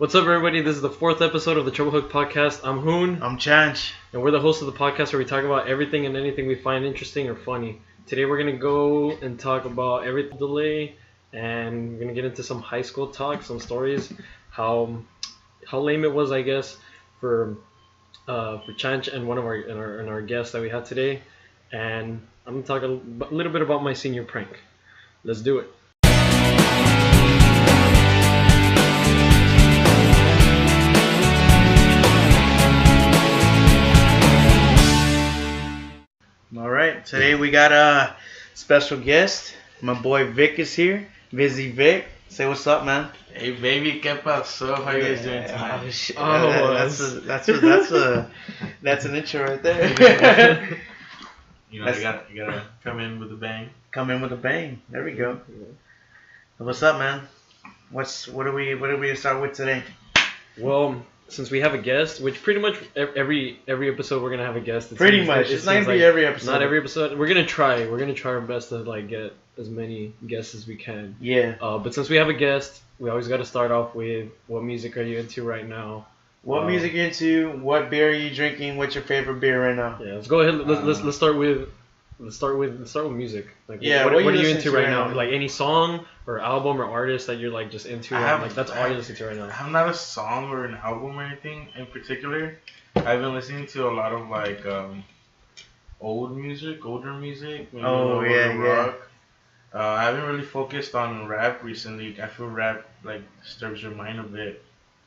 What's up, everybody? This is the fourth episode of the Trouble Hook Podcast. I'm Hoon. I'm Chanch. And we're the hosts of the podcast where we talk about everything and anything we find interesting or funny. Today we're going to go and talk about every delay, and we're going to get into some high school talk, some stories, how lame it was, I guess, for Chanch and one of our guests that we had today. And I'm going to talk a little bit about my senior prank. Let's do it. Alright, today we got a special guest. My boy Vic is here. Vizzy Vic. Say what's up, man. Hey baby, ¿qué pasó? How you guys doing tonight? That's an intro right there. You gotta come in with a bang. Come in with a bang. There we go. What's up, man? What do we start with today? Well, since we have a guest, which pretty much every episode we're gonna have a guest. Pretty much. It's not gonna be every episode. Not every episode. We're gonna try our best to get as many guests as we can. Yeah. But since we have a guest, we always got to start off with what music are you into right now? What music are you into? What beer are you drinking? What's your favorite beer right now? Yeah, let's go ahead. Let's start with music. Like, yeah. What are you into right now? Like any song or album or artist that you're just into? That's all you're listening to right now. I'm not a song or an album or anything in particular. I've been listening to a lot of older music. Rock. I haven't really focused on rap recently. I feel rap disturbs your mind a bit.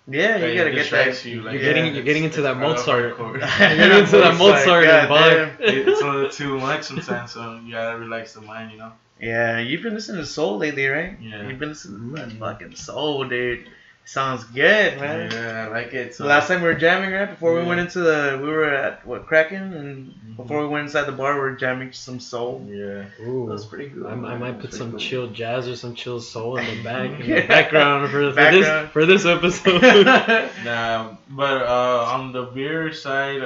Yeah, you gotta get that. You're getting into that Mozart. You're getting into that Mozart vibe. It's a little too much sometimes, so you gotta relax the mind, you know. Yeah, you've been listening to soul lately, right? Yeah. You've been listening to that fucking soul, dude. Sounds good, man. Yeah, I like it. So. Last time we were jamming, right? Before we went into we were at Kraken, and before we went inside the bar, we were jamming some soul. Yeah. Ooh, that was pretty good. I might put some chill jazz or some chill soul in the background for this episode. Nah, but on the beer side,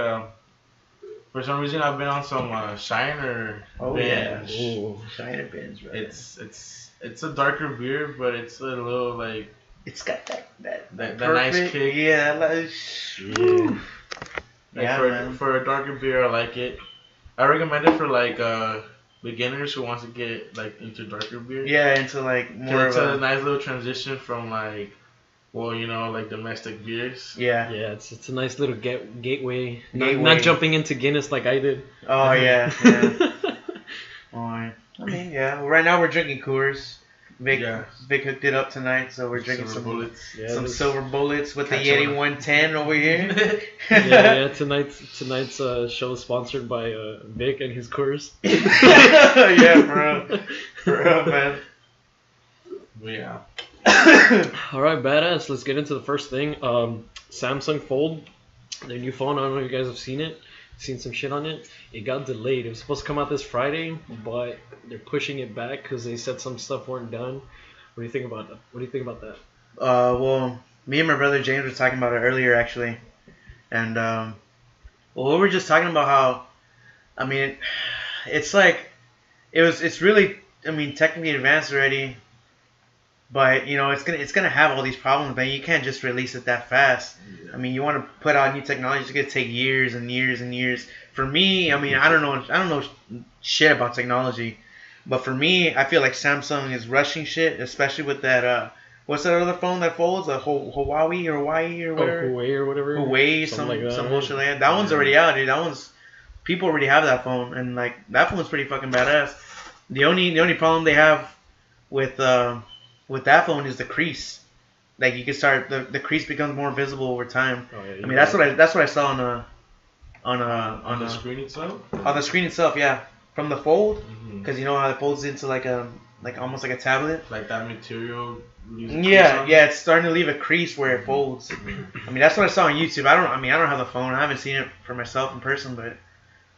for some reason I've been on some Shiner binge. Yeah. Ooh, Shiner binge, right? It's a darker beer, but it's a little It's got that nice kick. Yeah, for a darker beer, I like it. I recommend it for beginners who wants to get into darker beer. Yeah, into more of a nice little transition from domestic beers. Yeah. Yeah, it's a nice little gateway. Not jumping into Guinness like I did. Oh yeah. I mean, yeah. Right now we're drinking Coors. Vic hooked it up tonight, so we're drinking some silver bullets with the Yeti 110 over here. yeah. Tonight's show is sponsored by Vic and his Coors. Yeah, for real, man. Yeah. All right, badass. Let's get into the first thing. Samsung Fold, their new phone. I don't know if you guys have seen it. Seen some shit on it. It got delayed. It was supposed to come out this Friday, but they're pushing it back because they said some stuff weren't done. What do you think about that? Well, me and my brother James were talking about it earlier, actually, and we were just talking about how, I mean, it's really, I mean, technically advanced already, but it's gonna have all these problems, man. You can't just release it that fast. Yeah. I mean, you want to put out new technology, it's gonna take years and years and years. For me, I mean, I don't know shit about technology, but for me, I feel like Samsung is rushing shit, especially with that what's that other phone that folds? A Huawei or whatever. Huawei or whatever. Huawei, some bullshit like that. That one's already out, dude. People already have that phone, and that phone's pretty fucking badass. The only problem they have with that phone is the crease. You can start the crease becomes more visible over time. Oh, yeah, I mean, that's what I saw on the screen itself. On the screen itself, yeah, from the fold, because you know how it folds into almost like a tablet. Like that material. Yeah, it's starting to leave a crease where it folds. I mean, that's what I saw on YouTube. I don't have the phone. I haven't seen it for myself in person, but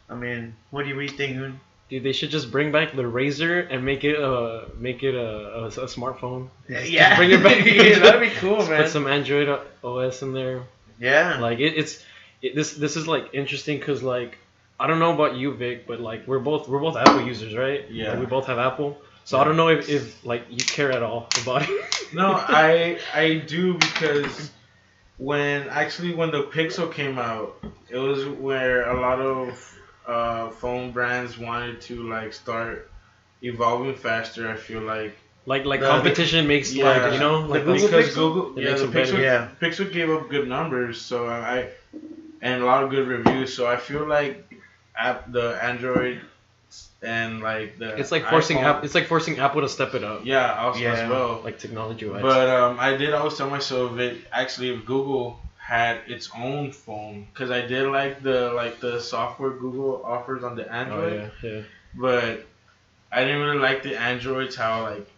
I mean, what do you think, Hoon? Dude, they should just bring back the Razr and make it a smartphone. Yeah, bring it back. Yeah, that'd be cool, man. Put some Android OS in there. Yeah. This is interesting because I don't know about you, Vic, but we're both Apple users, right? Yeah. We both have Apple. So I don't know if you care at all about it. No, I do because when the Pixel came out, it was where a lot of phone brands wanted to like start evolving faster. I feel like competition makes like, you know, like Google because Pixel? Google It yeah makes the it better. Pixel Yeah. Pixel gave up good numbers, so and a lot of good reviews. So I feel like the Android and like the it's like forcing iPhone, Apple to step it up, yeah, also Yeah. as well. like technology wise. But I did always tell myself if Google had its own phone, because I did like the software Google offers on the Oh Android, yeah. but I didn't really like the Androids. How like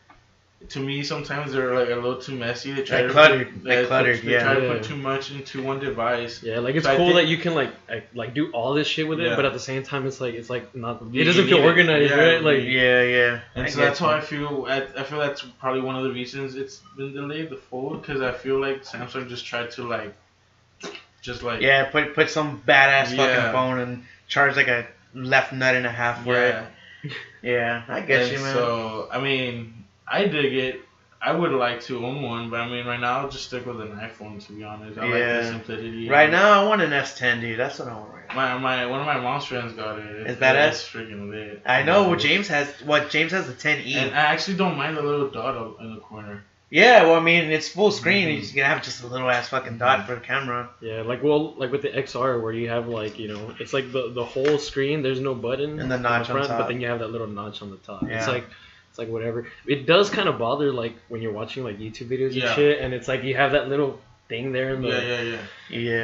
to me sometimes they're like a little too messy. They try Like to cluttered, they try yeah. to put too much into one device. Yeah, like it's So I cool think- that you can like do all this shit with it, Yeah. but at the same time it's like not. You It doesn't need feel it. organized, Yeah, right? Like Yeah. And I so get that's you. how I feel. I feel that's probably one of the reasons it's been delayed, the Fold, because I feel like Samsung just tried to Yeah, put some badass Yeah. fucking phone and charge like a left nut and a half for it. Yeah, I get And you, man. so I mean, I dig it. I would like to own one, but I mean, right now I'll just stick with an iPhone. To be honest, I like Yeah. the simplicity. Right now, I want an S10, dude. That's what I want right now. One of my mom's friends got it. Is badass? It's freaking lit. I know what James has. James has the 10e. And I actually don't mind the little dot up in the corner. Yeah, well, I mean, it's full screen. Mhm. You're just gonna have just a little ass fucking dot for the camera. yeah, like with the XR where you have like, you know, it's like the whole screen. There's no button And the on notch on front, top. but then you have that little notch on the top. Yeah. It's like whatever. It does kind of bother like when you're watching like YouTube videos Yeah. and shit, and it's like you have that little thing there in the. Yeah. Yeah.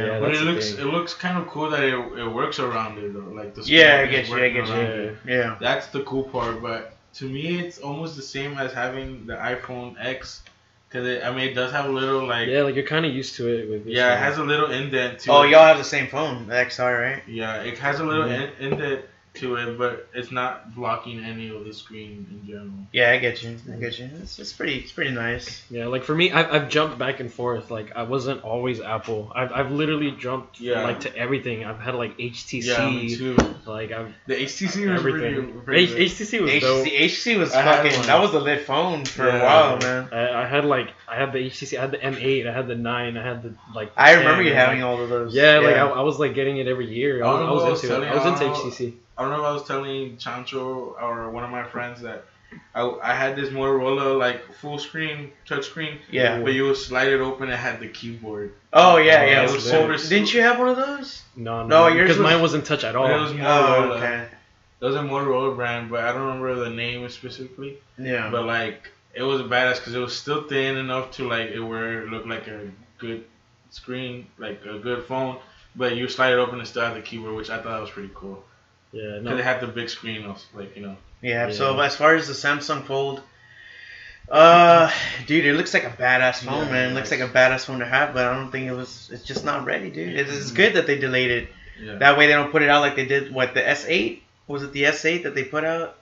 Yeah. But that's it the looks thing. kind of cool that it works around it though. Like the Yeah, I screen get is you. I working get around you. it. Yeah. That's the cool part. But to me, it's almost the same as having the iPhone X, because it does have a little like Yeah, like you're kind of used to it with. This yeah, it one. has a little indent to Oh, it. y'all have the same phone, the XR, right? Yeah, it has a little Mhm. indent to it, but it's not blocking any of the screen in general. Yeah, I get you. It's pretty nice. Yeah, like for me, I've jumped back and forth. Like I wasn't always Apple. I've literally jumped from, Yeah. like to everything. I've had like HTC. Yeah, me too. Like I've The HTC was everything. pretty good. HTC was dope. HTC was I had fucking. one. That was a lit phone for a Yeah. while, man. I had the HTC. I had the M8. I had the 9. I had the like. I remember 10, you and, having like, all of those. Yeah, like I was like getting it every year. I don't know what I was into it. telling I was into you. HTC. I don't know if I was telling Chancho or one of my friends that I had this Motorola like full screen touchscreen. Yeah. But you would slide it open, it had the keyboard. Oh yeah, yeah. it It was was super- Didn't you have one of those? No, No, yours because was- mine wasn't touch at all. It was Motorola. Oh, okay. It was a Motorola brand, but I don't remember the name specifically. Yeah. But like it was badass because it was still thin enough to like where it looked like a good screen, like a good phone. But you slide it open and still have the keyboard, which I thought was pretty cool. Yeah, Because no. it had the big screen, of, like Yeah, Yeah. so as far as the Samsung Fold, dude, it looks like a badass phone, Yeah, man. It looks like a badass phone to have, but I don't think it's just not ready, dude. It's good that they delayed it. Yeah. That way they don't put it out like they did, the S8? Was it the S8 that they put out?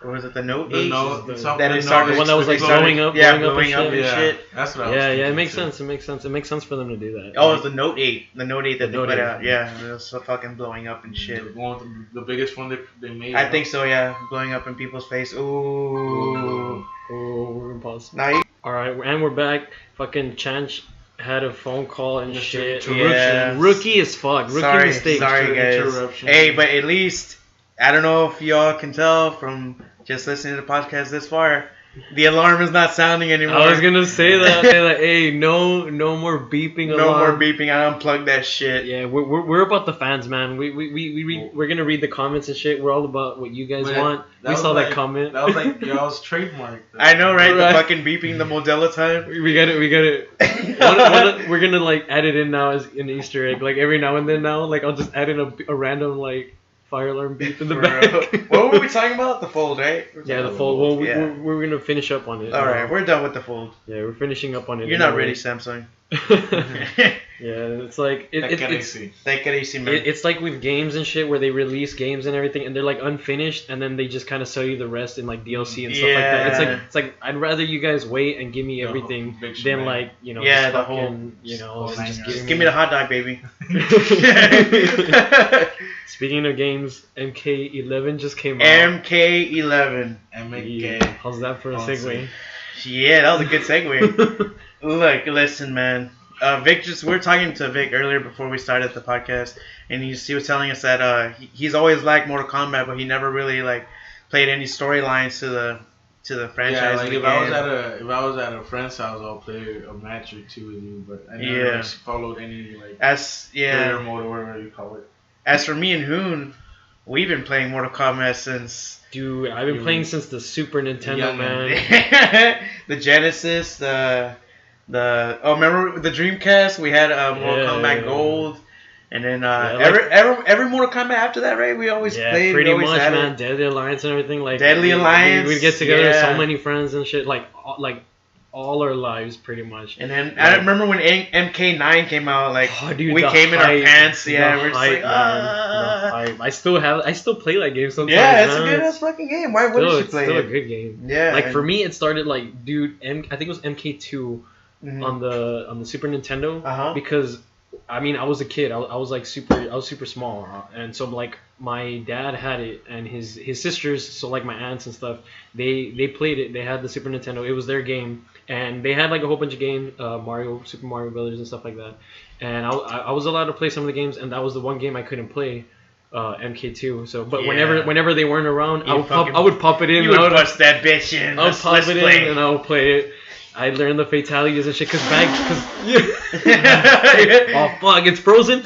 Or was it the Note 8? That it started, The one that was, like, they started- blowing up yeah, and blowing up shit. and Yeah, shit. that's what I was Yeah, thinking it makes too. sense. It makes sense. It makes sense for them to do that. Oh, it was the Note 8. The Note 8 that The they Note put 8. out. Yeah, it was so fucking blowing up and shit. The one with the biggest one they made. I think so, yeah. Blowing up in people's face. Ooh. Oh, we're gonna pause. Now you, All right, and we're back. Fucking Chanch had a phone call and Mr. shit. Yeah. Rookie as fuck. Rookie sorry, mistake. sorry Mr. guys. Interruption. Hey, but at least, I don't know if y'all can tell from just listening to the podcast this far, the alarm is not sounding anymore. I was gonna say that. Hey, no more beeping. No alarm. more beeping. I unplugged that shit. Yeah, we're about the fans, man. We're gonna read the comments and shit. We're all about what you guys But want. that We was saw that like- comment. That was like y'all's trademark. I know, right? Right. The fucking beeping, the Modelo time. We got it. We're gonna like add it in now as an Easter egg. Like every now and then now, like I'll just add in a random like fire alarm beep in the back. What were we talking about? The Fold, right? Yeah, the fold. Well, Yeah. we're gonna finish up on it. All right, we're done with the Fold. Yeah, we're finishing up on it. You're not anyway. ready, Samsung. Yeah, it's like Take it it's easy. Take it easy, man. it's like with games and shit where they release games and everything and they're like unfinished and then they just kind of sell you the rest in like DLC and stuff like that. Yeah. It's like I'd rather you guys wait and give me The everything big than shebang. like Yeah, just the fucking, whole- just whole just nine give yards. me, Give me the hot dog, baby. Speaking of games, MK11 just came out. MK11. MK. How's that for a Awesome. segue? Yeah, that was a good segue. Look, listen, man. Vic we were talking to Vic earlier before we started the podcast, and he was telling us that he's always liked Mortal Kombat, but he never really like played any storylines to the franchise. Yeah, like if I was at a friend's house, I'll play a match or two with you, but I never followed any like career mode or whatever you call it. As for me and Hoon, we've been playing Mortal Kombat since. Dude, I've been playing since the Super Nintendo, man. The Genesis, remember the Dreamcast? We had Mortal Kombat Gold, and then every Mortal Kombat after that, right? We always played. Pretty much, man. Deadly Alliance and everything. Like Deadly Alliance. We'd get together with so many friends and shit. Like all our lives, pretty much. And then I remember when MK9 came out. Like dude, we came in our pants. Yeah, we're just like, I still play that game sometimes. Yeah, it's a good ass fucking game. Why wouldn't you play it? It's still a good game. Yeah. Like for me, it started like, dude, I think it was MK2 on the Super Nintendo because. I mean, I was a kid. I was super small, and so like my dad had it, and his sisters, so like my aunts and stuff, they played it. They had the Super Nintendo. It was their game, and they had like a whole bunch of games, Super Mario Brothers and stuff like that. And I was allowed to play some of the games, and that was the one game I couldn't play, MK2. So, but whenever they weren't around, I would pop it in. You would bust that bitch in. I would pop it in, and I would play it. I learned the fatalities and shit oh fuck, it's frozen.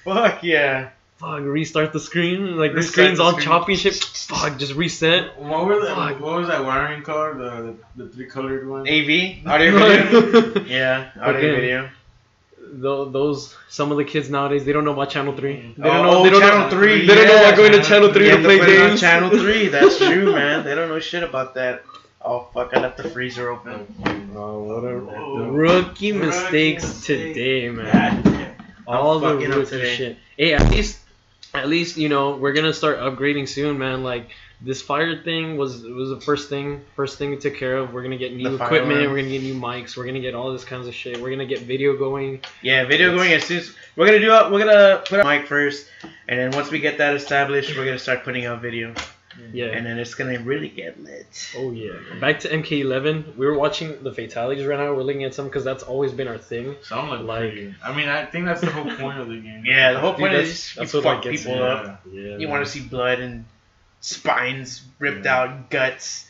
Fuck yeah. Fuck, restart the screen. Like the screen's all choppy and shit. Fuck, just reset. What was that wiring card? The 3-colored one. AV, audio video. Yeah, audio video. Those some of the kids nowadays, they don't know about Channel 3. They don't know Channel 3. They don't know about going to Channel 3 to play games. On Channel 3, that's true, man. They don't know shit about that. Oh fuck! I left the freezer open. Oh, what a rookie mistakes today, man. All the rookie shit. Hey, at least we're gonna start upgrading soon, man. Like this fire thing was the first thing we took care of. We're gonna get new equipment. We're gonna get new mics. We're gonna get all this kinds of shit. We're gonna get video going. Yeah, video going as soon as we're gonna put a mic first, and then once we get that established, we're gonna start putting out video. Yeah, and then it's gonna really get lit. Oh yeah. Back to MK11. We were watching the fatalities right now. We're looking at some because that's always been our thing. Sound like I mean, I think that's the whole point of the game. Yeah, the whole point is you fuck people up. Yeah, you want to see blood and spines ripped out, guts.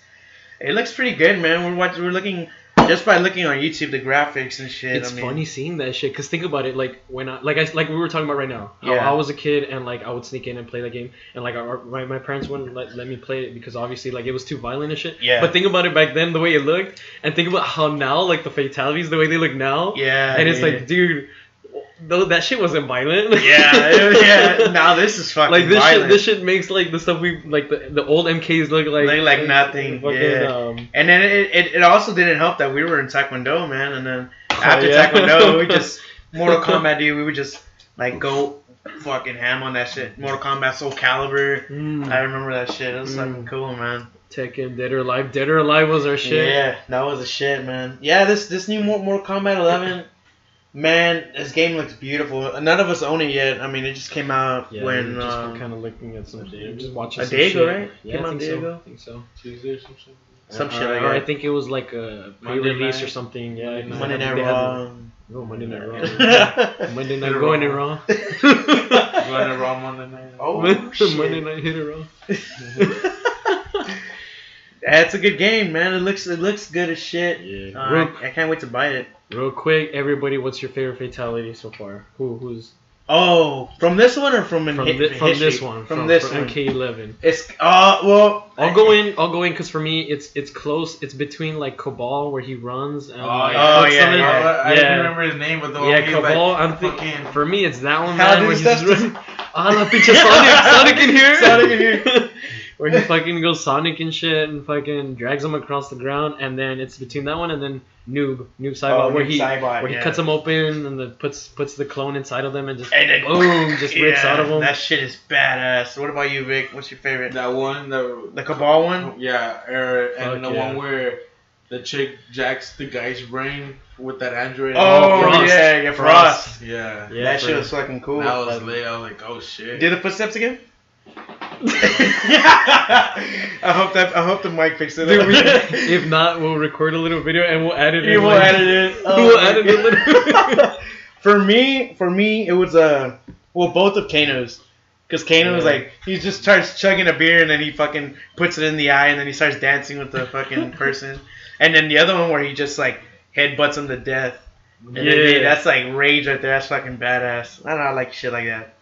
It looks pretty good, man. We're looking. Just by looking on YouTube, the graphics and shit. It's funny seeing that shit. Cause think about it, like when like we were talking about right now. How I was a kid and like I would sneak in and play that game, and like my parents wouldn't let me play it because obviously like it was too violent and shit. Yeah. But think about it back then, the way it looked, and think about how now like the fatalities, the way they look now. Yeah. And it's like, dude. Though that shit wasn't violent. Yeah. Now this is fucking like violent. This shit makes like the stuff we like the old MKs look like nothing. Fucking, yeah. And then it also didn't help that we were in Taekwondo, man. And then after Taekwondo, we just Mortal Kombat, dude. We would just like go fucking ham on that shit. Mortal Kombat, Soul Calibur. I remember that shit. It was fucking cool, man. Tekken, Dead or Alive. Dead or Alive was our shit. Yeah, that was the shit, man. Yeah, this new Mortal Kombat 11. Man, this game looks beautiful. None of us own it yet. I mean, it just came out when... just kind of looking at some shit. Just watching a day ago, right? Yeah, came I out a day ago? I think so. Tuesday or some shit. Some shit like that. that. I think it was like a pre-release or something. Yeah, Monday Night Raw. Oh, Monday Night Raw. Monday Night Going in Raw. Going in Raw Monday Night. Oh, shit. Monday Night Hit it Raw. That's a good game, man. It looks good as shit. Yeah. I can't wait to buy it. Real quick, everybody, what's your favorite fatality so far? Who's? Oh, from this one or from this one? From this one. one. MK11. It's well. I'll go in because for me it's close. It's between like Cabal where he runs. And, I don't remember his name, but the one Cabal. Like, I'm thinking for me it's that one. How man, does that? La pinche Sonic in here. Sonic in here. Where he fucking goes Sonic and shit and fucking drags him across the ground, and then it's between that one and then Noob Saibot, where he cuts him open and then puts the clone inside of them and just boom, just rips out of him. That shit is badass. What about you, Vic? What's your favorite? That one, the Cabal one. Yeah, and the one where the chick jacks the guy's brain with that android. Oh, Frost. Frost. Yeah, that shit was fucking cool. That was lit. I was like, oh shit. Do the footsteps again? I hope the mic picks it Dude, up. if not, we'll record a little video and we'll edit it. You will like- edit it. We'll edit it a little. For me, it was both of Kano's. Because Kano was like, he just starts chugging a beer and then he fucking puts it in the eye and then he starts dancing with the fucking person. And then the other one where he just like headbutts him to death. And then, dude, that's like rage right there. That's fucking badass. I don't know, I like shit like that.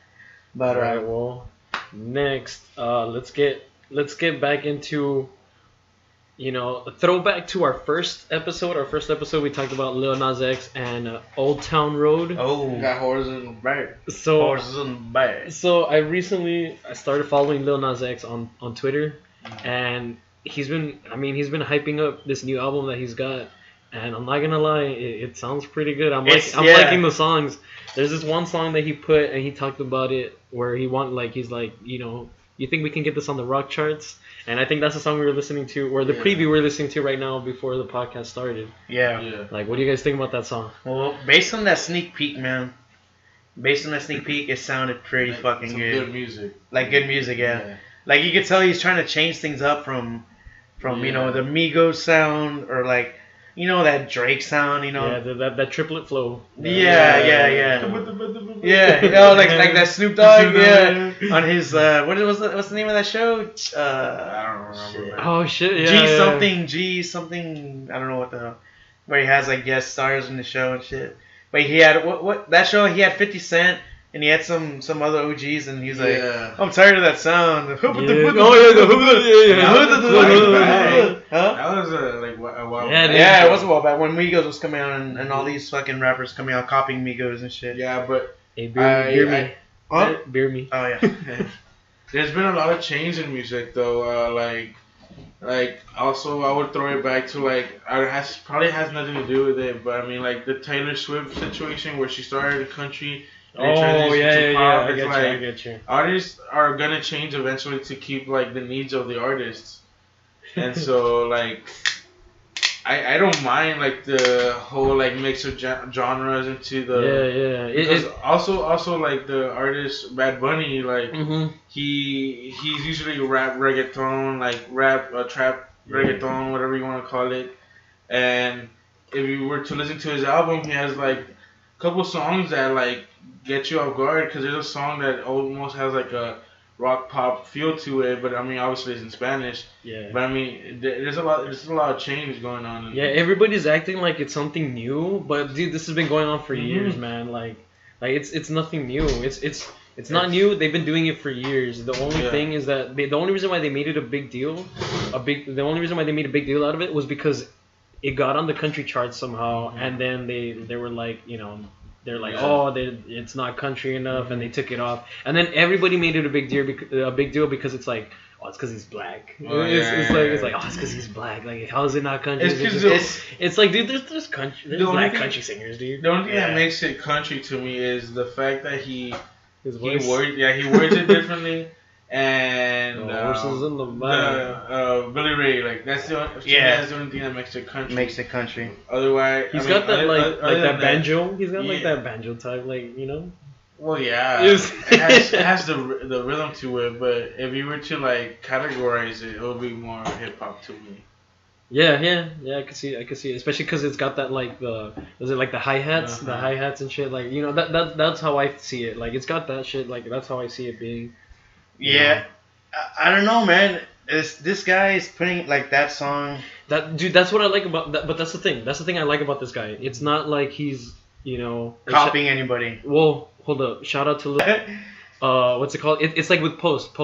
But Alright, well, next, let's get back into, a throwback to our first episode. Our first episode, we talked about Lil Nas X and Old Town Road. oh, Got horses in the back. So, horses in the back. so I started following Lil Nas X on Twitter, and he's been hyping up this new album that he's got, and I'm not gonna lie, it sounds pretty good. I'm liking the songs. There's this one song that he put, and he talked about it where he's like, you think we can get this on the rock charts? And I think that's the song we were listening to, or the preview we're listening to right now before the podcast started. Yeah. Like, what do you guys think about that song? Well, based on that sneak peek, man. It sounded pretty fucking Some good. good music. Like good music, yeah. Like you could tell he's trying to change things up from the Migos sound or like that Drake sound, Yeah, that triplet flow. Yeah. Like that Snoop Dogg, on his what's the name of that show? I don't remember. Man. Oh shit, yeah. G something, I don't know what the hell. Where he has like guest stars in the show and shit. But he had what that show? He had 50 Cent. And he had some other OGs, and he was like, I'm tired of that sound. Huh? That was a while Yeah, back. Yeah, it was a while back when Migos was coming out and all these fucking rappers coming out copying Migos and shit. Yeah, but Hey, beer me. Huh? Beer me. Oh yeah. there's been a lot of change in music though. Like also I would throw it back to probably has nothing to do with it, but I mean like the Taylor Swift situation where she started in country. Oh yeah. Pop. I It's get you. Artists are gonna change eventually to keep like the needs of the artists, and so like I don't mind like the whole like mix of genres into the because also like the artist Bad Bunny like he's usually rap reggaeton trap reggaeton whatever you want to call it, and if you were to listen to his album, he has like a couple songs that like get you off guard because there's a song that almost has like a rock pop feel to it, but I mean obviously it's in Spanish. Yeah. But I mean there's a lot of change going on. Yeah, everybody's acting like it's something new, but dude, this has been going on for years, man. Like it's nothing new. It's not new. They've been doing it for years. The only thing is that the only reason why they made it a big deal, the only reason why they made a big deal out of it was because it got on the country charts somehow, and then they were like, they're like, it's not country enough, and they took it off, and then everybody made it a big deal because it's like, it's because he's black. It's like it's because he's black. Like, how is it not country? It's like, dude, there's black country singers, dude. The only thing that makes it country to me is the fact that he words it differently. And horses in the back. Billy Ray, like that's the only thing that makes it country. Makes it country. Otherwise, he's got that like that banjo. He's got like that banjo type, like Well, yeah, it has the rhythm to it, but if you were to like categorize it, it would be more hip hop to me. Yeah, I could see it, especially because it's got that like the hi-hats, the hi-hats and shit, like that's how I see it. Like it's got that shit, like that's how I see it being. Yeah, I don't know, man. This guy is putting like that song. That's what I like about that. But that's the thing. That's the thing I like about this guy. It's not like he's copying anybody. Well, hold up. Shout out to what's it called? It's like with Post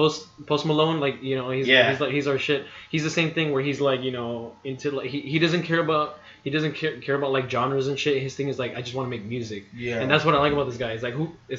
Malone. Like he's our shit. He's the same thing where he's like into like he doesn't care about. He doesn't care about like genres and shit. His thing is like, I just want to make music. Yeah. And that's what I like about this guy. It's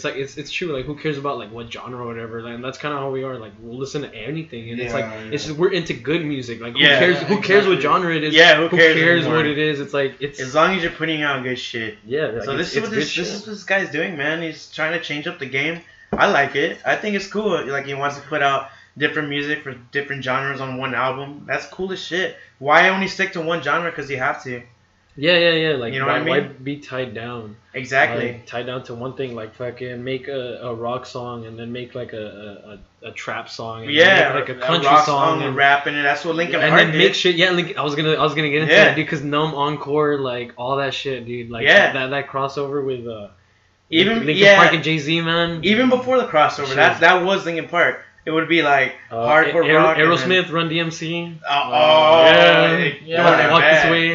like it's true. Like who cares about like what genre or whatever. Like, and that's kind of how we are. Like we'll listen to anything. And it's just we're into good music. Like who cares what genre it is? Yeah. Who cares what it is? It's like as long as you're putting out good shit. Yeah. So this is what this guy's doing, man. He's trying to change up the game. I like it. I think it's cool. Like he wants to put out different music for different genres on one album. That's cool as shit. Why only stick to one genre? Because you have to. Yeah. Like, You know why, what I why mean? be tied down? Exactly. Like, tied down to one thing. Like, fucking make a rock song and then make like a trap song. And Yeah, then make like a country rock song and and rapping, and that's what Linkin and Park then did. make shit. Yeah, I was gonna get into Yeah. that, dude. Because Numb Encore, like all that shit, dude. Like Yeah. that crossover with Even Linkin yeah, Park and Jay-Z, man. even before the crossover, Shit. that was Linkin Park. It would be like hardcore rock. and Aerosmith, Run DMC. then, Yeah. going it Walk This back. Way.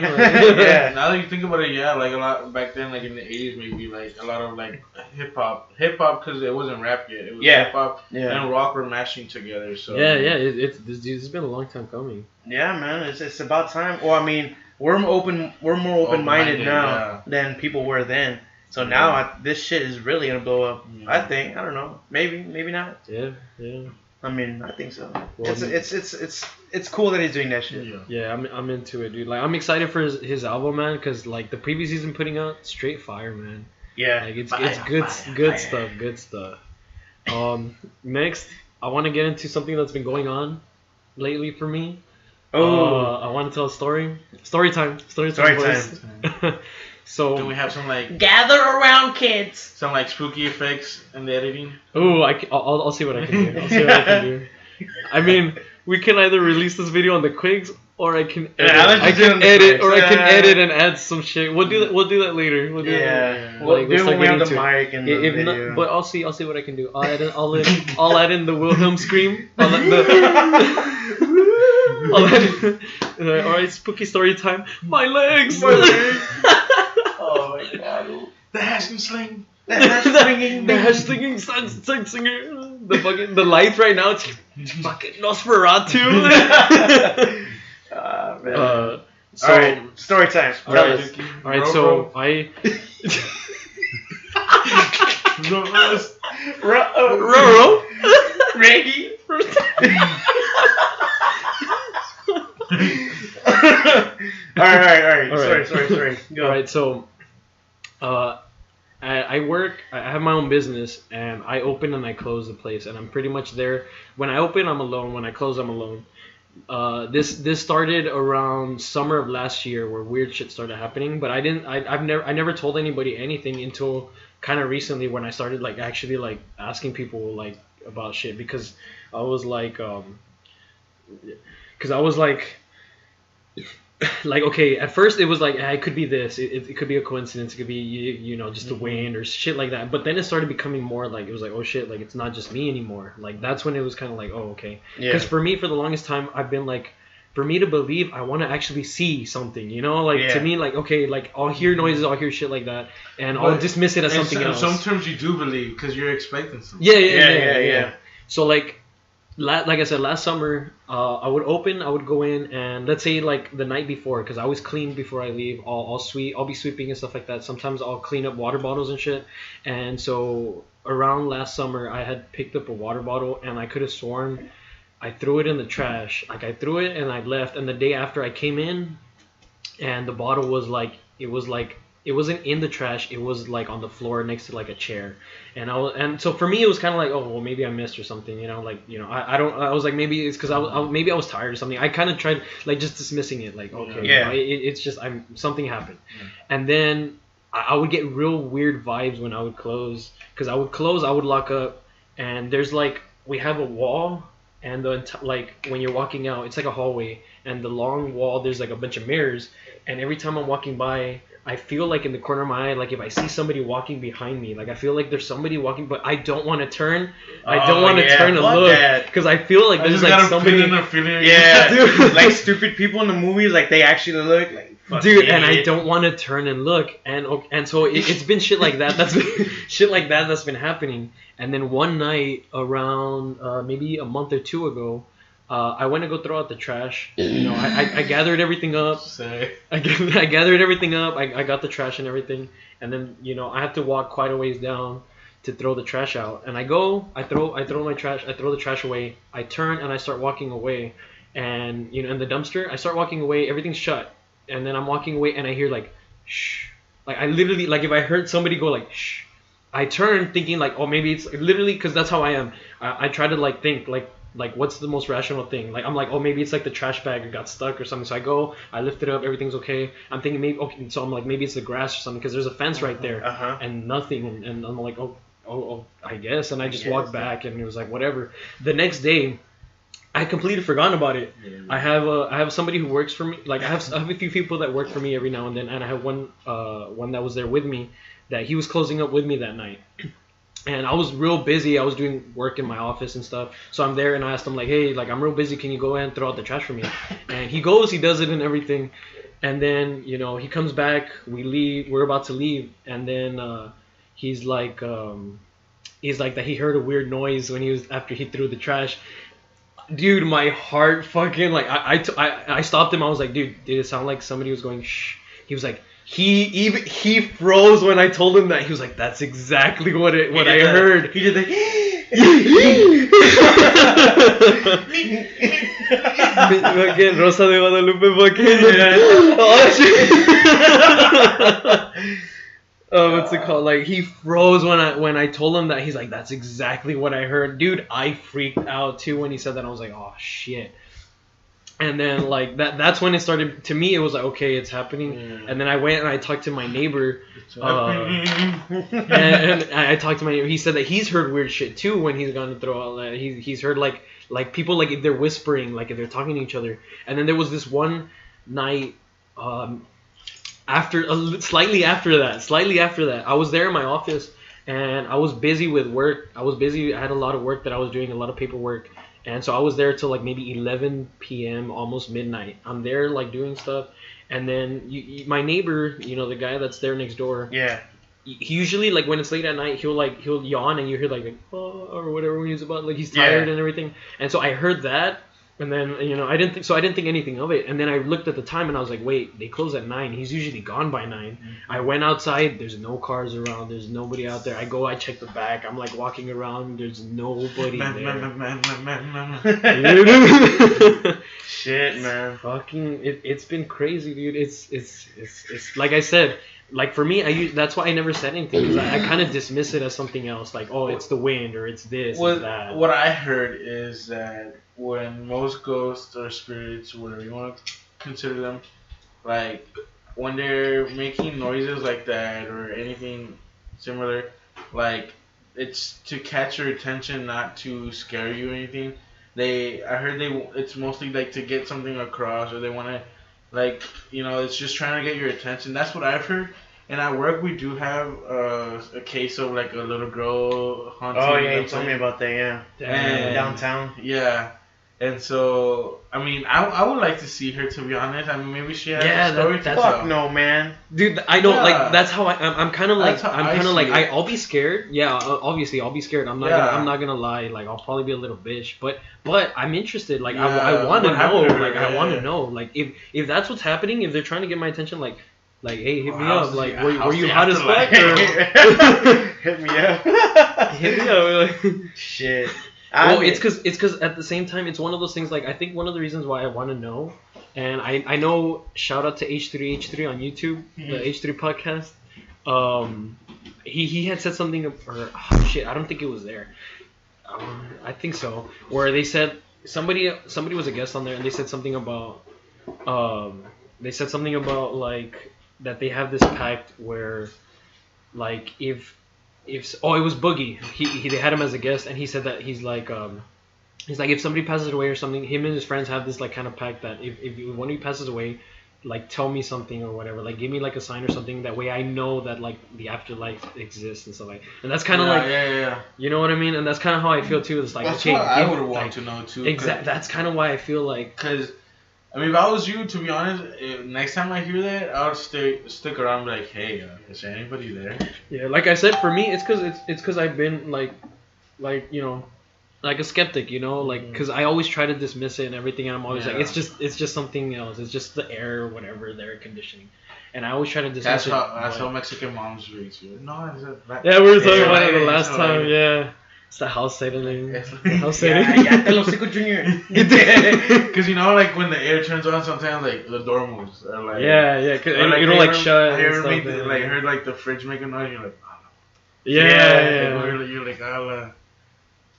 Yeah. Now that you think about it, yeah, like a lot back then, like in the 80s, maybe like a lot of like hip hop because it wasn't rap yet. It was Yeah. hip hop Yeah. and rock were mashing together. So Yeah. This has been a long time coming. Yeah, man, it's about time. Well, I mean, we're more open-minded Open-minded, now yeah. than people were then. So Yeah. now this shit is really gonna blow up. Yeah. I think. I don't know. Maybe not. Yeah. I mean, I think so. Well, It's cool that he's doing that shit. Yeah. Yeah, I'm into it, dude. Like, I'm excited for his album, man, because like the previews he's been putting out, straight fire, man. Yeah. Like it's Fire, good fire. good stuff. Next, I want to get into something that's been going on lately for me. Oh. I want to tell a story. Story time. Story boys. Can So, we have some like Gather around, kids. spooky effects in the editing? I'll see what I can do. I'll see what I can do. I mean, we can either release this video on the Quigs, or I can edit. Yeah, let's I just do it on can the edit, Quigs. or I can edit and add some shit. We'll do that. We'll do that later. We'll do that later. Yeah. Like, We'll do it start when we have the getting to mic and the If video. not, but I'll see what I can do. I'll add in the Wilhelm scream. All right, spooky story time. My legs. Oh my god. The Hessian sling. The hash swinging. The hash singing, sun singer. The lights right now. It's fucking Nosferatu. Ah, man. So, Alright, story time. All Tell right. us. all right. So I. Roro. Reggie. Alright. All right. Sorry. Go. All right, so I work. I have my own business, and I open and I close the place, and I'm pretty much there. When I open, I'm alone. When I close, I'm alone. This started around summer of last year, where weird shit started happening. But I never told anybody anything until kind of recently, when I started like actually like asking people like about shit, because I was like like, okay, at first it was like, it could be this, it could be a coincidence, it could be you know, just the wind or shit like that. But then it started becoming more like, it was like, oh shit, like it's not just me anymore. Like that's when it was kind of like, oh okay. Yeah. Because for me, for the longest time, I've been like, for me to believe, I want to actually see something, you know, like to me, like, okay, like I'll hear noises, I'll hear shit like that, and I'll dismiss it as something else. In some terms, you do believe because you're expecting something. Yeah. So like I said, last summer, I would go in, and let's say like the night before, because I always clean before I leave. I'll be sweeping and stuff like that. Sometimes I'll clean up water bottles and shit. And so around last summer, I had picked up a water bottle, and I could have sworn I threw it in the trash. Like I threw it and I left, and the day after I came in, and the bottle was like, it wasn't in the trash. It was like on the floor next to like a chair, and so for me it was kind of like, oh well, maybe I missed or something, you know, like, you know, I was like, maybe it's because maybe I was tired or something. I kind of tried like just dismissing it, like, okay, you know, it's just something happened, and then I would get real weird vibes when I would close, because I would lock up, and there's like, we have a wall, and like when you're walking out, it's like a hallway, and the long wall, there's like a bunch of mirrors, and every time I'm walking by, I feel like in the corner of my eye, like if I see somebody walking behind me, like I feel like there's somebody walking, but I don't want to turn. I don't want to turn and look, because I feel like there's like somebody. Yeah, dude. Like stupid people in the movies, like they actually look like. Dude, and I don't want to turn and look, and so it's been shit like that. That's been happening. And then one night around maybe a month or two ago, I went to go throw out the trash. You know, I gathered everything up. I gathered everything up. I got the trash and everything, and then, you know, I had to walk quite a ways down to throw the trash out. And I throw the trash away. I turn and I start walking away, and, you know, in the dumpster, I start walking away. Everything's shut, and then I'm walking away, and I hear like, shh. Like I literally, like if I heard somebody go like, shh, I turn thinking like, oh, maybe it's literally, because that's how I am. I try to like think like, Like, what's the most rational thing? Like, I'm like, oh, maybe it's like the trash bag got stuck or something. So I go, I lift it up, everything's okay. I'm thinking maybe, okay, so I'm like, maybe it's the grass or something because there's a fence right there and nothing. And I'm like, oh, I guess. And I just walked back and it was like, whatever. The next day, I completely forgotten about it. Yeah. I have somebody who works for me. Like I have a few people that work for me every now and then, and I have one that was there with me that he was closing up with me that night. And I was real busy. I was doing work in my office and stuff. So I'm there and I asked him like, hey, like I'm real busy. Can you go ahead and throw out the trash for me? And he goes, he does it and everything. And then, you know, he comes back, we leave, we're about to leave. And then he's like that he heard a weird noise after he threw the trash. Dude, my heart fucking, like, I stopped him. I was like, dude, did it sound like somebody was going shh? He was like, he froze when I told him that. He was like, that's exactly what I heard. He did the fucking Rosa de Guadalupe fucking. What's it called? Like, he froze when I told him that. He's like, that's exactly what I heard. Dude, I freaked out too when he said that. I was like, oh shit. And then like that's when it started. To me, it was like, okay, it's happening. And then I went and I talked to my neighbor. And I talked to my neighbor. He said that he's heard weird shit too when he's gone to throw out. He's heard like people, like if they're whispering, like if they're talking to each other. And then there was this one night. Slightly after that, I was there in my office and I was busy with work. I had a lot of work that I was doing, a lot of paperwork, and so I was there till like maybe 11 p.m. almost midnight. I'm there like doing stuff, and then my neighbor, you know, the guy that's there next door, he usually, like when it's late at night, he'll yawn and you hear like oh, or whatever when he's about, like he's tired and everything. And so I heard that. And then, you know, I didn't think anything of it. And then I looked at the time and I was like, wait, they close at 9. He's usually gone by 9. I went outside. There's no cars around. There's nobody out there. I check the back. I'm like walking around. There's nobody there. Shit, man. Fucking, it's been crazy, dude. It's like I said, like for me, that's why I never said anything, because I kind of dismiss it as something else. Like, oh, it's the wind or it's this or that. What I heard is that when most ghosts or spirits, whatever you want to consider them, like when they're making noises like that or anything similar, like it's to catch your attention, not to scare you or anything. It's mostly like to get something across, or they want to, like, you know, it's just trying to get your attention. That's what I've heard. And at work we do have a case of like a little girl haunting. Oh yeah, you told me about that. Yeah, and downtown. Yeah. And so, I mean, I would like to see her, to be honest. I mean, maybe she has a story to tell. Fuck no, man. Dude, I don't like. That's how I'm kind of like. I'll be scared. Yeah, obviously I'll be scared. I'm not gonna lie. Like, I'll probably be a little bitch. But I'm interested. Like, I want to know. Like, I want to know. Like, if that's what's happening, if they're trying to get my attention, like hey, hit me up. Like, were you hot as fuck? Hit me up. Hit me up. Like, shit. Well, it's because at the same time, it's one of those things, like, I think one of the reasons why I want to know, and I know, shout out to H3H3 on YouTube, the H3 podcast. He had said something, or I don't think it was there. I think so, where they said somebody was a guest on there, and they said something about like that they have this pact where, like, if it was Boogie. They had him as a guest, and he said that he's like if somebody passes away or something, him and his friends have this like kind of pact that if one of you passes away, like tell me something or whatever, like give me like a sign or something, that way I know that like the afterlife exists and stuff like. And that's kind of you know what I mean? And that's kind of how I feel too. It's like, that's okay, what I would want to know too. Exactly. That's kind of why I feel like, because I mean, if I was you, to be honest, next time I hear that, I would stick around and be like, hey, is there anybody there? Yeah, like I said, for me, it's because I've been like you know, like a skeptic, you know, like, because I always try to dismiss it and everything, and I'm always like, it's just something else. It's just the air or whatever, the air conditioning. And I always try to dismiss That's how Mexican moms raise you. No, it's yeah, we were talking about it the last time, yeah. It's the house setting. House setting. Junior. Because you know, like when the air turns on, sometimes like the door moves. Or, like, yeah. Cause like, you don't like shut. I heard like the fridge make a noise. You're like, oh. Yeah. You're like,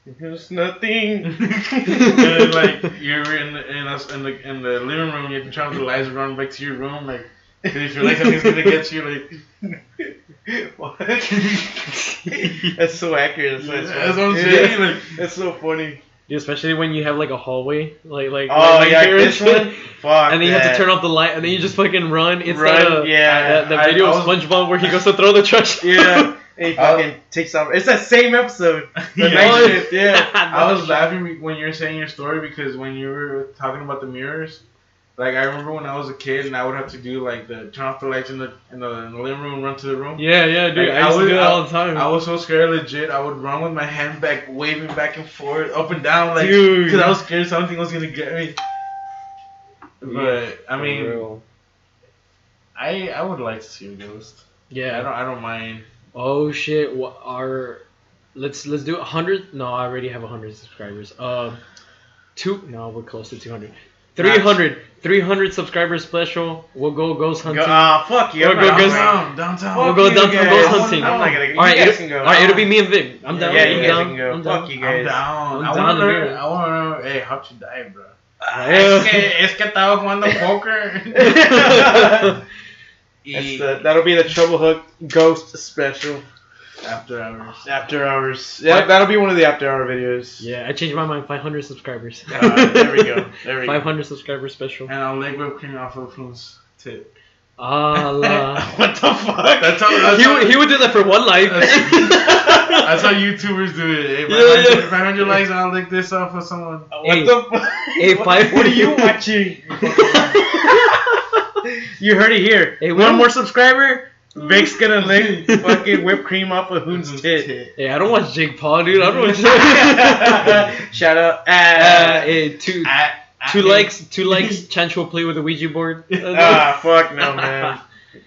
There's nothing. And then, like you're in the living room, you have to turn off the lights and run back to your room, like. Because if you're like something's gonna get you, like. What? That's so accurate. That's what I'm saying. Like, that's so funny. Dude, especially when you have like a hallway, like Oh like yeah, here this and shit. one. Fuck. And then you have to turn off the light, and then you just fucking run. It's Run, yeah. the video of SpongeBob where he goes to throw the trash. Yeah. And he fucking takes off. It's that same episode. The Yeah. night shift. Yeah. I was laughing when you were saying your story because when you were talking about the mirrors, like I remember when I was a kid and I would have to do like the turn off the lights in the living room, run to the room. Yeah, dude. Like, I used to do that all the time. I was so scared, legit. I would run with my hand back, waving back and forth, up and down, like Dude. because I was scared something was gonna get me. But I For mean, real. I would like to see a ghost. Yeah. I don't mind. Oh shit! What are? Let's do 100. No, I already have 100 subscribers. No, we're close to 200. 300 subscribers special. We'll go ghost hunting. Fuck you. Or I'm go not ghost- going. Downtown. We'll Fuck go you downtown guys. ghost hunting. I'm not gonna. You All right, guys can go. All right, it'll be me and Vic. I'm down. Yeah, I'm you guys down. can go. I'm Fuck down. you I'm guys. down. I'm I down wanna to learn. do it. I wanna know. Hey, how'd you die, bro? Yeah. Es que estaba jugando poker. That'll be the Trouble Hook Ghost special. After hours. After hours. Yeah, that'll be one of the after hour videos. Yeah, I changed my mind. 500 subscribers. There we go. There we go. 500 subscriber special. And I'll leg whip cream off of Floon's tip. Allah. What the fuck? That's how He would do that for one life. that's how YouTubers do it. Hey, 500 likes, I'll lick this off of someone. What the fuck? Hey, What are you watching? You heard it here. Hey, One more subscriber, Vic's gonna lick fucking whipped cream off of Hoon's tit. Hey, I don't watch Jake Paul, dude. I don't watch. Shout out. Hey, two likes. Chancho will play with a Ouija board. Fuck no, man.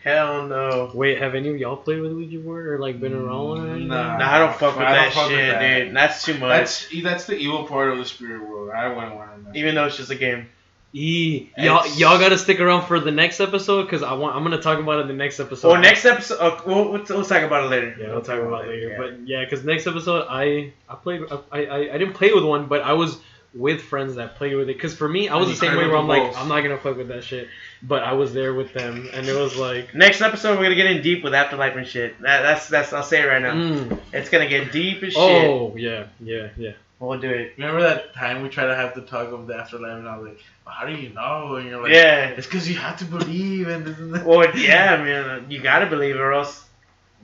Hell no. Wait, have any of y'all played with a Ouija board or like been around one or anything? Nah. Nah, I don't fuck with I don't that fuck with shit, that. dude. That's too much. That's the evil part of the spirit world. I wouldn't want to know. Even though it's just a game. Y'all gotta stick around for the next episode because I'm gonna talk about it in the next episode. Well, next episode. We'll talk about it later. Yeah, we'll talk about it later. But yeah, because next episode I played. I didn't play with one, but I was with friends that played with it. Because for me, I was the same way where I'm like, I'm not gonna fuck with that shit. But I was there with them, and it was like. Next episode, we're gonna get in deep with Afterlife and shit. That's. I'll say it right now. It's gonna get deep as shit. Oh yeah. We'll do it. Remember that time we tried to have the talk of the afterlife, and I was like, well, "How do you know?" And you're like, Yeah. it's because you have to believe." And Well, yeah, man. You gotta believe, or else.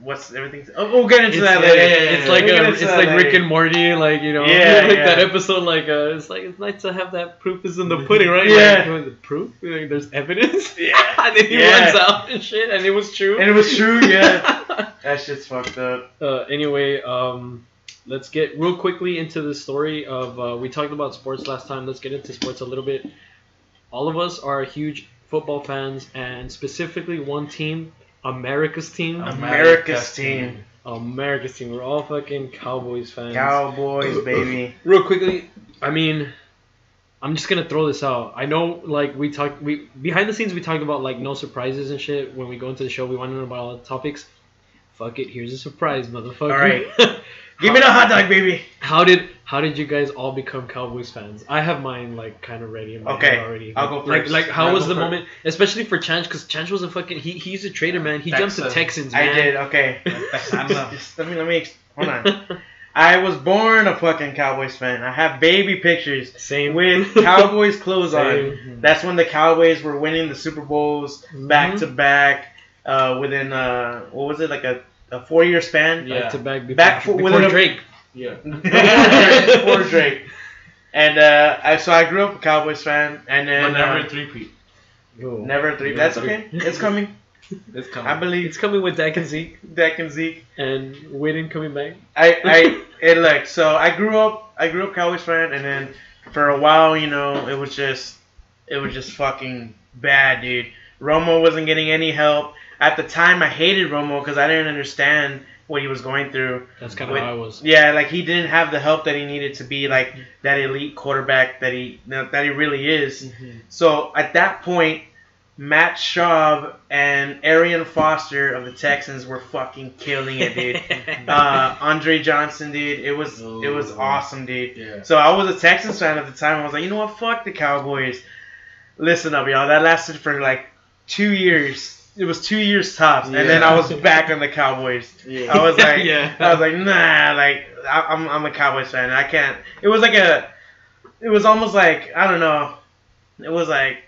What's everything? Oh, we'll get into that Yeah, later. yeah, yeah, It's like We'll get into it's that like Rick later. and Morty, like Yeah, like yeah. that episode. Like it's nice to have that proof is in the pudding, right? Yeah. Like, the proof. Like, there's evidence. Yeah. And then he Yeah. runs out and shit, and it was true. And it was true, yeah. That shit's fucked up. Anyway, let's get real quickly into the story of. We talked about sports last time. Let's get into sports a little bit. All of us are huge football fans, and specifically one team, America's team. America's team. America's team. We're all fucking Cowboys fans. Cowboys, baby. Real quickly, I mean, I'm just gonna throw this out. I know, like we behind the scenes we talked about like no surprises and shit. When we go into the show, we want to know about all the topics. Fuck it, here's a surprise, motherfucker. All right. Give me the hot dog, baby. How did you guys all become Cowboys fans? I have mine like kind of ready in my head already. I'll go first. Like how I'll was go the first. moment, especially for Chanch, because Chanch was a fucking he's a traitor, man. He jumped to Texan. Texans, man. I did. Okay. Just let me hold on. I was born a fucking Cowboys fan. I have baby pictures Same with Cowboys clothes on. Same. That's when the Cowboys were winning the Super Bowls back to back. Within what was it, like a 4-year span? Back to back Before before Drake. Yeah. Before Drake. And I grew up a Cowboys fan, and then But never a three-peat. never three. Yeah, That's three. okay. It's coming. It's coming. I believe It's coming with Dak and Zeke Dak and Zeke. and Witten coming back. So I grew up Cowboys fan, and then for a while, it was just fucking bad, dude. Romo wasn't getting any help. At the time, I hated Romo because I didn't understand what he was going through. That's kind of how I was. Yeah, like he didn't have the help that he needed to be like that elite quarterback that he really is. Mm-hmm. So at that point, Matt Schaub and Arian Foster of the Texans were fucking killing it, dude. Andre Johnson, dude, it was awesome, dude. Yeah. So I was a Texans fan at the time. I was like, you know what, fuck the Cowboys. Listen up, y'all. That lasted for like 2 years. It was 2 years tops, and then I was back on the Cowboys. Yeah. I was like, Yeah. like I'm a Cowboys fan. I can't. It was almost like, I don't know. It was like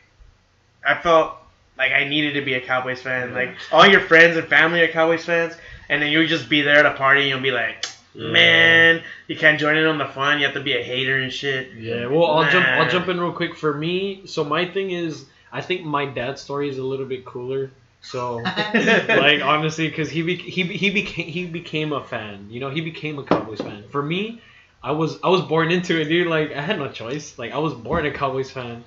I felt like I needed to be a Cowboys fan. Yeah. Like all your friends and family are Cowboys fans, and then you would just be there at a party and you'll be like, man, you can't join in on the fun. You have to be a hater and shit. Yeah, well, I'll jump in real quick. For me, so my thing is, I think my dad's story is a little bit cooler. So, like, honestly, because he became a fan. You know, he became a Cowboys fan. For me, I was born into it, dude. Like, I had no choice. Like, I was born a Cowboys fan,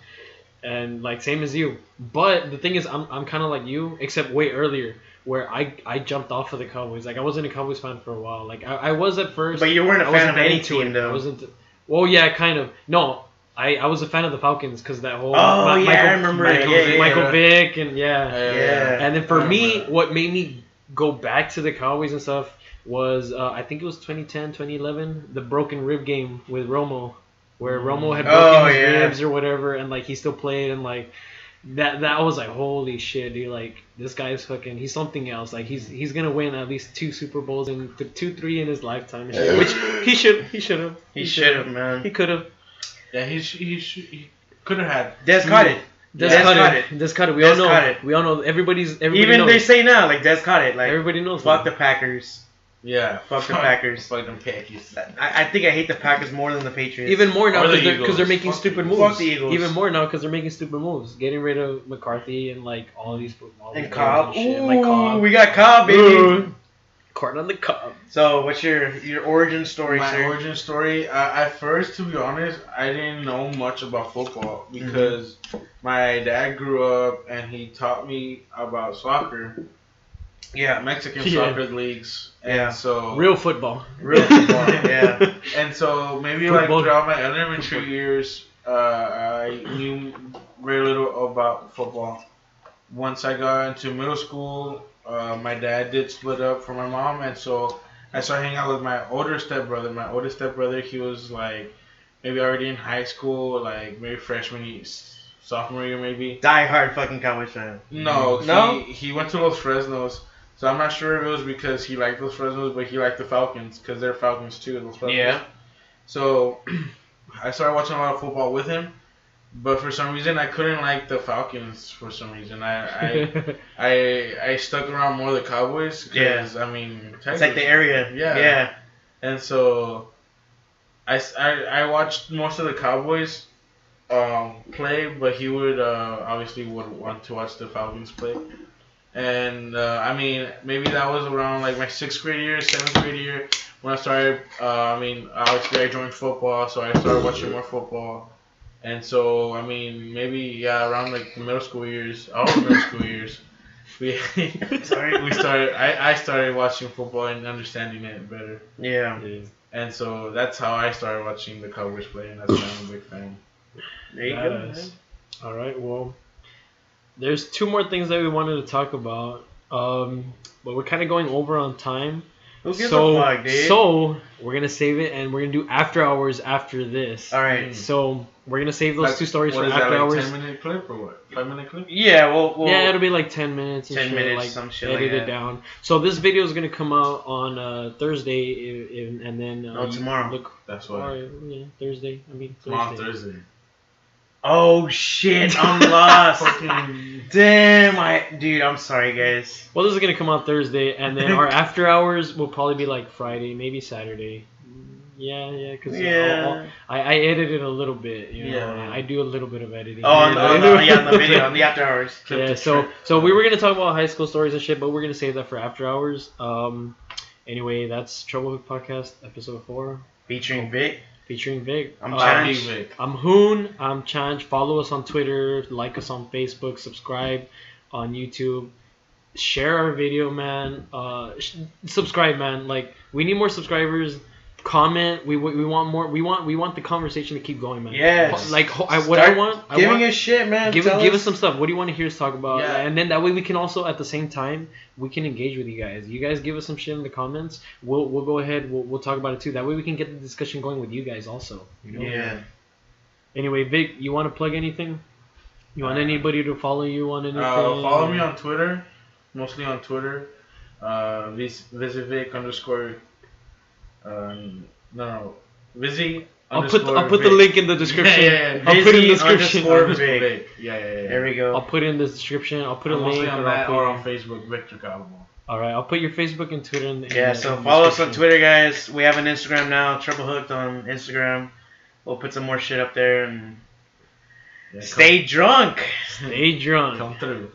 and like same as you. But the thing is, I'm kind of like you, except way earlier, where I jumped off of the Cowboys. Like, I wasn't a Cowboys fan for a while. Like, I was at first. But you weren't a I fan wasn't of that any into team, it. though. I wasn't. Well, yeah, kind of. No, I was a fan of the Falcons because that whole. Oh, yeah, I remember it. Michael Yeah. Vick and yeah. Yeah. And then for I me, remember that. what made me go back to the Cowboys and stuff was I think it was 2010, 2011, the broken rib game with Romo, where Romo had broken his ribs or whatever, and like he still played, and like that was like, holy shit, dude, like this guy's fucking, he's something else. Like he's gonna win at least 2 Super Bowls and 2-3 in his lifetime, and shit, which he should have. He should have, man. He could have. Yeah, he could have had. Des caught it. Des Des caught caught it. it. Des caught it. We Des all know. caught it. We all know. Everybody Even knows. they say now, like, Des caught it. Like, Everybody knows. fuck that. the Packers. Yeah. Fuck the Packers. Fuck them Packers. I think I hate the Packers more than the Patriots. Even more now Or the because Eagles. they're making Fuck stupid the moves. Fuck the Eagles. Even more now because they're making stupid moves, getting rid of McCarthy and like all these And Cobb. shit, Ooh, like Cobb. we got Cobb, baby. Corn on the cob. So, what's your origin story, My sir? origin story. At first, to be honest, I didn't know much about football because my dad grew up and he taught me about soccer. Yeah, Mexican Yeah. soccer leagues. And Yeah. so Real football. real football. Yeah. And so maybe Football. like throughout my elementary years, I knew very little about football. Once I got into middle school, my dad did split up from my mom, and so I started hanging out with my older stepbrother. My older stepbrother, he was like maybe already in high school, like maybe freshman year, sophomore year maybe. Die hard fucking Cowboys fan. No, he went to Los Fresnos. So I'm not sure if it was because he liked Los Fresnos, but he liked the Falcons because they're Falcons too. Los Fresnos. Yeah. So I started watching a lot of football with him, but for some reason I couldn't like the Falcons. For some reason I stuck around more the Cowboys because I mean It's like the area. Yeah. Yeah. and so I watched most of the Cowboys play, but he would obviously would want to watch the Falcons play. And I mean, maybe that was around like my 6th grade year, 7th grade year when I started. I mean, obviously I joined football, so I started watching more football. And so, I mean, maybe around like the middle school years, our middle school years, we started. I started watching football and understanding it better. Yeah. And so that's how I started watching the Cowboys play, and that's why I'm a big fan. There you go. Badass. All right, well, there's 2 more things that we wanted to talk about, but we're kind of going over on time. Who gives a fuck, dude? So we're gonna save it, and we're gonna do after hours after this. All right. So we're gonna save those Like, 2 stories what for is after that, like hours. 10-minute clip or what? 5-minute clip? Yeah, well, Yeah, it'll be like 10 minutes. And 10 shit, minutes, like, some shit edit like it that. down. So this video is gonna come out on Thursday, and then tomorrow. Look, That's why. or, yeah, Thursday. I mean Tomorrow, Thursday. Thursday. Oh shit, I'm lost. Fucking Damn, dude, I'm sorry, guys. Well, this is gonna come out Thursday, and then our after hours will probably be like Friday, maybe Saturday. Yeah, because Yeah. I edited a little bit. You know, Yeah. I do a little bit of editing. Oh, on the video, on the after hours. Yeah, so we were gonna talk about high school stories and shit, but we're gonna save that for after hours. Anyway, that's Trouble Hook Podcast, episode 4, Featuring Vic. featuring Vic. I'm Big Change. Vic. I'm Hoon. I'm Change. Follow us on Twitter. Like us on Facebook. Subscribe on YouTube. Share our video, man. Subscribe, man. Like, we need more subscribers. comment. We want more. We want the conversation to keep going, man. Yes. Like what I Start want. Giving us shit, man. Give us some stuff. What do you want to hear us talk about? Yeah. And then that way we can also at the same time we can engage with you guys. You guys give us some shit in the comments. We'll go ahead. We'll talk about it too. That way we can get the discussion going with you guys also. You know? Yeah. Anyway, Vic, you want to plug anything? You want anybody to follow you on anything? Follow me on Twitter, mostly on Twitter. Visit Vic _. No. Vizzy. I'll put the link in the description. Yeah. I'll put it in the description. Vic. Yeah. There we go. I'll put it in the description. I'll put a Mostly link on that or on Facebook, Victor Calamo. Alright, I'll put your Facebook and Twitter in the So in the follow us on description. Twitter, guys. We have an Instagram now, Triple Hooked on Instagram. We'll put some more shit up there and stay drunk. Stay drunk. Come through.